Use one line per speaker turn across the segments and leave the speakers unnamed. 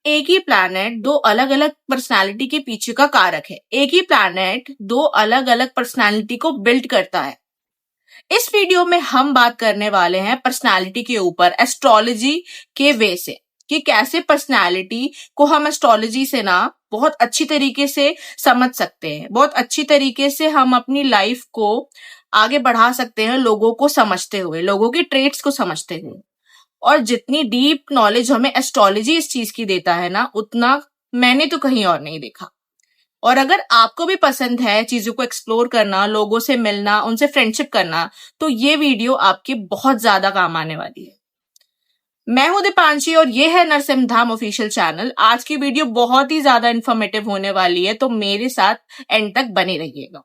एक ही प्लैनेट दो अलग अलग पर्सनालिटी के पीछे का कारक है। एक ही प्लैनेट दो अलग अलग पर्सनालिटी को बिल्ड करता है। इस वीडियो में हम बात करने वाले हैं पर्सनालिटी के ऊपर एस्ट्रोलॉजी के वे से, कि कैसे पर्सनालिटी को हम एस्ट्रोलॉजी से ना बहुत अच्छी तरीके से समझ सकते हैं, बहुत अच्छी तरीके से हम अपनी लाइफ को आगे बढ़ा सकते हैं, लोगों को समझते हुए, लोगों के ट्रेट्स को समझते हुए। और जितनी डीप नॉलेज हमें एस्ट्रोलॉजी इस चीज की देता है ना, उतना मैंने तो कहीं और नहीं देखा। और अगर आपको भी पसंद है चीजों को एक्सप्लोर करना, लोगों से मिलना, उनसे फ्रेंडशिप करना, तो ये वीडियो आपके बहुत ज्यादा काम आने वाली है। मैं हूं दीपांशी और ये है नरसिम्हा धाम ऑफिशियल चैनल। आज की वीडियो बहुत ही ज्यादा इंफॉर्मेटिव होने वाली है, तो मेरे साथ एंड तक बने रहिएगा।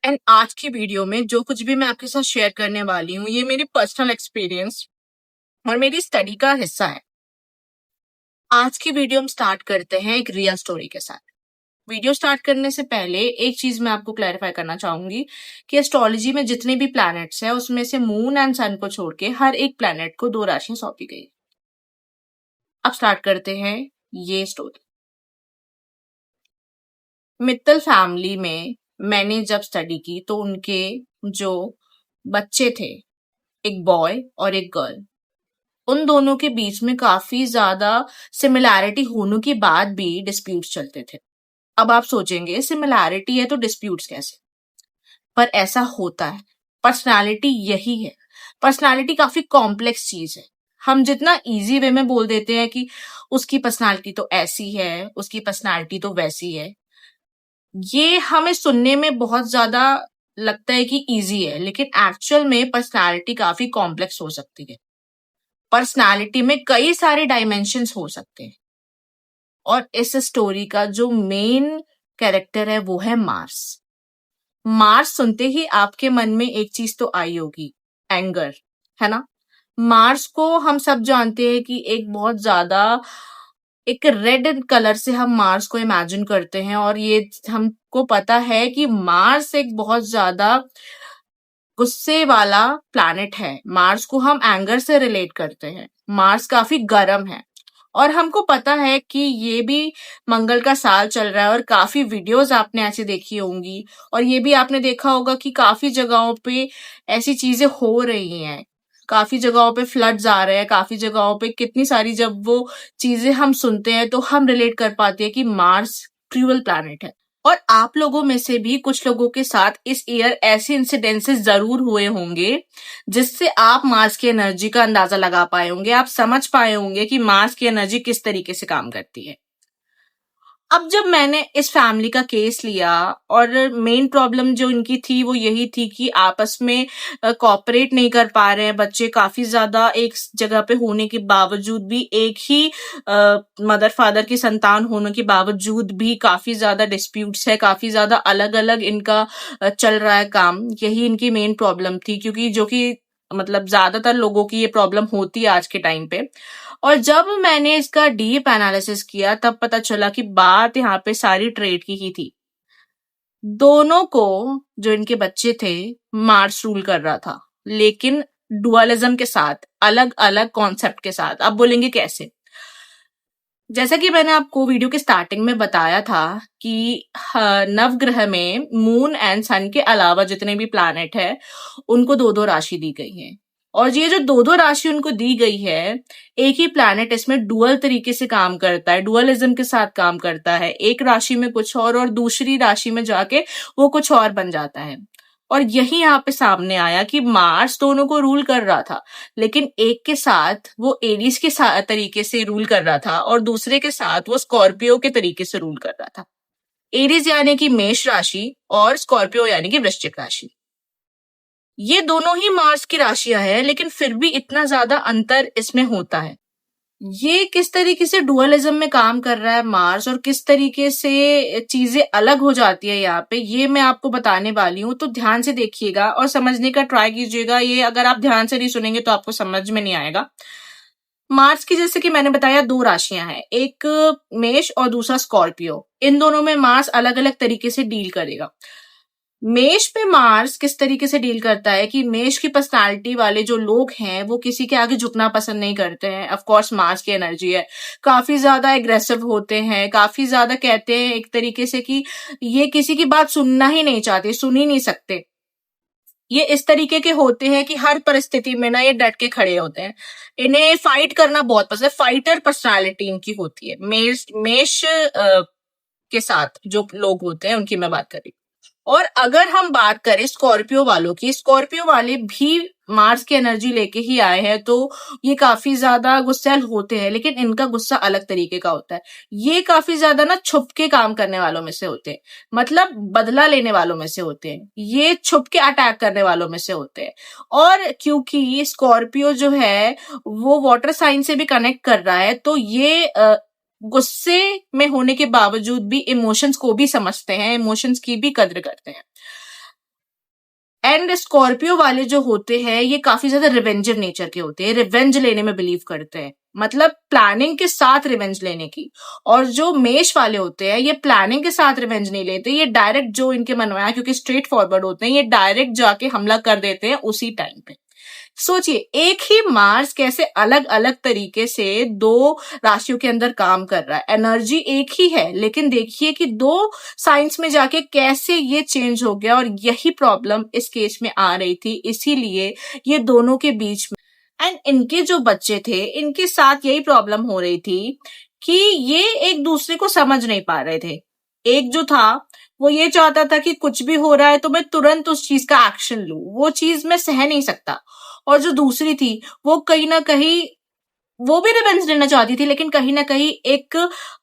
एंड आज की वीडियो में जो कुछ भी मैं आपके साथ शेयर करने वाली हूँ, ये मेरी पर्सनल एक्सपीरियंस और मेरी स्टडी का हिस्सा है। आज की वीडियो हम स्टार्ट करते हैं एक रियल स्टोरी के साथ। वीडियो स्टार्ट करने से पहले एक चीज मैं आपको क्लैरिफाई करना चाहूंगी कि एस्ट्रोलॉजी में जितने भी प्लैनेट्स हैं, उसमें से मून एंड सन को छोड़ के हर एक प्लैनेट को 2 राशियां सौंपी गई। अब स्टार्ट करते हैं ये स्टोरी। मित्तल फैमिली में मैंने जब स्टडी की तो उनके जो बच्चे थे, एक बॉय और एक गर्ल, उन दोनों के बीच में काफी ज्यादा सिमिलैरिटी होने के बाद भी डिस्प्यूट्स चलते थे। अब आप सोचेंगे सिमिलैरिटी है तो डिस्प्यूट्स कैसे, पर ऐसा होता है। पर्सनालिटी यही है। पर्सनालिटी काफी कॉम्प्लेक्स चीज है। हम जितना इजी वे में बोल देते हैं कि उसकी पर्सनालिटी तो ऐसी है, उसकी पर्सनालिटी तो वैसी है, ये हमें सुनने में बहुत ज्यादा लगता है कि इजी है, लेकिन एक्चुअल में पर्सनालिटी काफी कॉम्प्लेक्स हो सकती है। पर्सनालिटी में कई सारे डायमेंशंस हो सकते हैं। और इस स्टोरी का जो मेन कैरेक्टर है वो है मार्स। मार्स सुनते ही आपके मन में एक चीज तो आई होगी, एंगर, है ना। मार्स को हम सब जानते हैं कि एक बहुत ज्यादा एक रेड कलर से हम मार्स को इमेजिन करते हैं, और ये हमको पता है कि मार्स एक बहुत ज्यादा गुस्से वाला प्लैनेट है। मार्स को हम एंगर से रिलेट करते हैं। मार्स काफी गर्म है, और हमको पता है कि ये भी मंगल का साल चल रहा है, और काफी वीडियोस आपने ऐसी देखी होंगी, और ये भी आपने देखा होगा कि काफी जगहों पे ऐसी चीजें हो रही हैं। काफी जगहों पे फ्लड्स आ रहे हैं, काफी जगहों पे कितनी सारी, जब वो चीजें हम सुनते हैं तो हम रिलेट कर पाते हैं कि मार्स क्रूअल प्लैनेट है। और आप लोगों में से भी कुछ लोगों के साथ इस ईयर ऐसे इंसिडेंसेस जरूर हुए होंगे जिससे आप मार्स की एनर्जी का अंदाजा लगा पाए होंगे, आप समझ पाए होंगे कि मार्स की एनर्जी किस तरीके से काम करती है। अब जब मैंने इस फैमिली का केस लिया, और मेन प्रॉब्लम जो इनकी थी वो यही थी कि आपस में कोऑपरेट नहीं कर पा रहे हैं बच्चे, काफी ज्यादा एक जगह पे होने के बावजूद भी, एक ही मदर फादर की संतान होने के बावजूद भी काफी ज्यादा डिस्प्यूट्स है, काफी ज्यादा अलग अलग इनका चल रहा है काम। यही इनकी मेन प्रॉब्लम थी, क्योंकि जो कि मतलब ज्यादातर लोगों की ये प्रॉब्लम होती है आज के टाइम पे। और जब मैंने इसका डीप एनालिसिस किया तब पता चला कि बात यहाँ पे सारी ट्रेड की ही थी। दोनों को, जो इनके बच्चे थे, मार्स रूल कर रहा था, लेकिन डुअलिज्म के साथ, अलग अलग कॉन्सेप्ट के साथ। आप बोलेंगे कैसे? जैसा कि मैंने आपको वीडियो के स्टार्टिंग में बताया था कि नवग्रह में मून एंड सन के अलावा जितने भी प्लैनेट है उनको 2-2 राशि दी गई है। और ये जो 2-2 राशि उनको दी गई है, एक ही प्लैनेट इसमें डुअल तरीके से काम करता है, डुअलिज्म के साथ काम करता है। एक राशि में कुछ और दूसरी राशि में जाके वो कुछ और बन जाता है। और यही यहाँ पे सामने आया कि मार्स दोनों को रूल कर रहा था, लेकिन एक के साथ वो एरीज के तरीके से रूल कर रहा था, और दूसरे के साथ वो स्कॉर्पियो के तरीके से रूल कर रहा था। एरीज यानी कि मेष राशि, और स्कॉर्पियो यानी कि वृश्चिक राशि। ये दोनों ही मार्स की राशियां हैं, लेकिन फिर भी इतना ज्यादा अंतर इसमें होता है। ये किस तरीके से डुअलिज्म में काम कर रहा है मार्स, और किस तरीके से चीजें अलग हो जाती है यहाँ पे, ये मैं आपको बताने वाली हूँ। तो ध्यान से देखिएगा और समझने का ट्राई कीजिएगा। ये अगर आप ध्यान से नहीं सुनेंगे तो आपको समझ में नहीं आएगा। मार्स की, जैसे कि मैंने बताया, 2 राशियां हैं, एक मेष और दूसरा स्कॉर्पियो। इन दोनों में मार्स अलग अलग तरीके से डील करेगा। मेष पे मार्स किस तरीके से डील करता है कि मेष की पर्सनालिटी वाले जो लोग हैं वो किसी के आगे झुकना पसंद नहीं करते हैं। ऑफ कोर्स मार्स की एनर्जी है, काफी ज्यादा एग्रेसिव होते हैं, काफी ज्यादा कहते हैं एक तरीके से कि ये किसी की बात सुनना ही नहीं चाहते, सुन ही नहीं सकते। ये इस तरीके के होते हैं कि हर परिस्थिति में ना ये डट के खड़े होते हैं। इन्हें फाइट करना बहुत पसंद है, फाइटर पर्सनालिटी इनकी होती है। मेष के साथ जो लोग होते हैं उनकी मैं बात कर रही हूँ। और अगर हम बात करें स्कॉर्पियो वालों की, स्कॉर्पियो वाले भी मार्स की एनर्जी लेके ही आए हैं, तो ये काफी ज्यादा गुस्सैल होते हैं, लेकिन इनका गुस्सा अलग तरीके का होता है। ये काफी ज्यादा ना छुप के काम करने वालों में से होते हैं, मतलब बदला लेने वालों में से होते हैं, ये छुप के अटैक करने वालों में से होते हैं। और क्योंकि स्कॉर्पियो जो है वो वाटर साइन से भी कनेक्ट कर रहा है, तो ये गुस्से में होने के बावजूद भी इमोशंस को भी समझते हैं, इमोशंस की भी कद्र करते हैं। एंड स्कॉर्पियो वाले जो होते हैं ये काफी ज्यादा रिवेंजर नेचर के होते हैं, रिवेंज लेने में बिलीव करते हैं, मतलब प्लानिंग के साथ रिवेंज लेने की। और जो मेष वाले होते हैं ये प्लानिंग के साथ रिवेंज नहीं लेते, ये डायरेक्ट जो इनके मन में आया, क्योंकि स्ट्रेट फॉरवर्ड होते हैं, ये डायरेक्ट जाके हमला कर देते हैं उसी टाइम पे। सोचिए एक ही मार्स कैसे अलग अलग तरीके से दो राशियों के अंदर काम कर रहा है, एनर्जी एक ही है, लेकिन देखिए कि दो साइंस में जाके कैसे ये चेंज हो गया। और यही प्रॉब्लम इस केस में आ रही थी, इसीलिए ये दोनों के बीच में एंड इनके जो बच्चे थे इनके साथ यही प्रॉब्लम हो रही थी कि ये एक दूसरे को समझ नहीं पा रहे थे। एक जो था वो ये चाहता था कि कुछ भी हो रहा है तो मैं तुरंत उस चीज का एक्शन लूं, वो चीज मैं सह नहीं सकता। और जो दूसरी थी वो कहीं ना कहीं वो भी रिवेंज लेना चाहती थी, लेकिन कहीं ना कहीं एक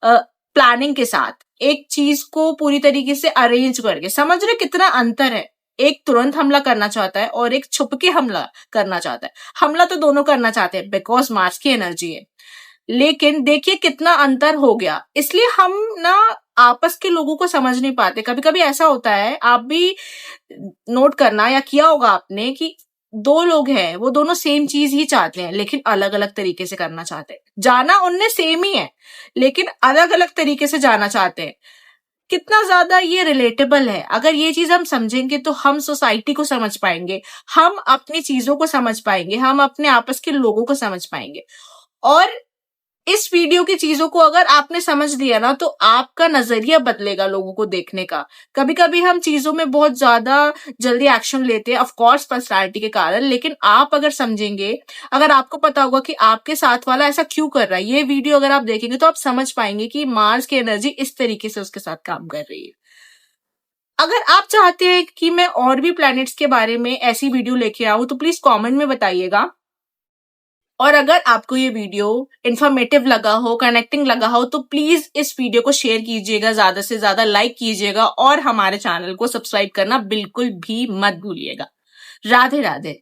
प्लानिंग के साथ एक चीज को पूरी तरीके से अरेंज करके। समझ रहे कितना अंतर है, एक तुरंत हमला करना चाहता है और एक छुप के हमला करना चाहता है। हमला तो दोनों करना चाहते हैं बिकॉज मार्स की एनर्जी है, लेकिन देखिए कितना अंतर हो गया। इसलिए हम ना आपस के लोगों को समझ नहीं पाते। कभी कभी ऐसा होता है, आप भी नोट करना या किया होगा आपने, कि दो लोग हैं वो दोनों सेम चीज ही चाहते हैं लेकिन अलग अलग तरीके से करना चाहते हैं। जाना उनने सेम ही है लेकिन अलग अलग तरीके से जाना चाहते हैं। कितना ज्यादा ये रिलेटेबल है। अगर ये चीज हम समझेंगे तो हम सोसाइटी को समझ पाएंगे, हम अपनी चीजों को समझ पाएंगे, हम अपने आपस के लोगों को समझ पाएंगे। और इस वीडियो की चीजों को अगर आपने समझ लिया ना तो आपका नजरिया बदलेगा लोगों को देखने का। कभी कभी हम चीजों में बहुत ज्यादा जल्दी एक्शन लेते हैं, ऑफ कोर्स पर्सनालिटी के कारण, लेकिन आप अगर समझेंगे, अगर आपको पता होगा कि आपके साथ वाला ऐसा क्यों कर रहा है, ये वीडियो अगर आप देखेंगे तो आप समझ पाएंगे कि मार्स की एनर्जी इस तरीके से उसके साथ काम कर रही है। अगर आप चाहते हैं कि मैं और भी प्लैनेट्स के बारे में ऐसी वीडियो लेके आऊं तो प्लीज कमेंट में बताइएगा। और अगर आपको ये वीडियो इंफॉर्मेटिव लगा हो, कनेक्टिंग लगा हो, तो प्लीज इस वीडियो को शेयर कीजिएगा, ज्यादा से ज्यादा लाइक कीजिएगा और हमारे चैनल को सब्सक्राइब करना बिल्कुल भी मत भूलिएगा। राधे राधे।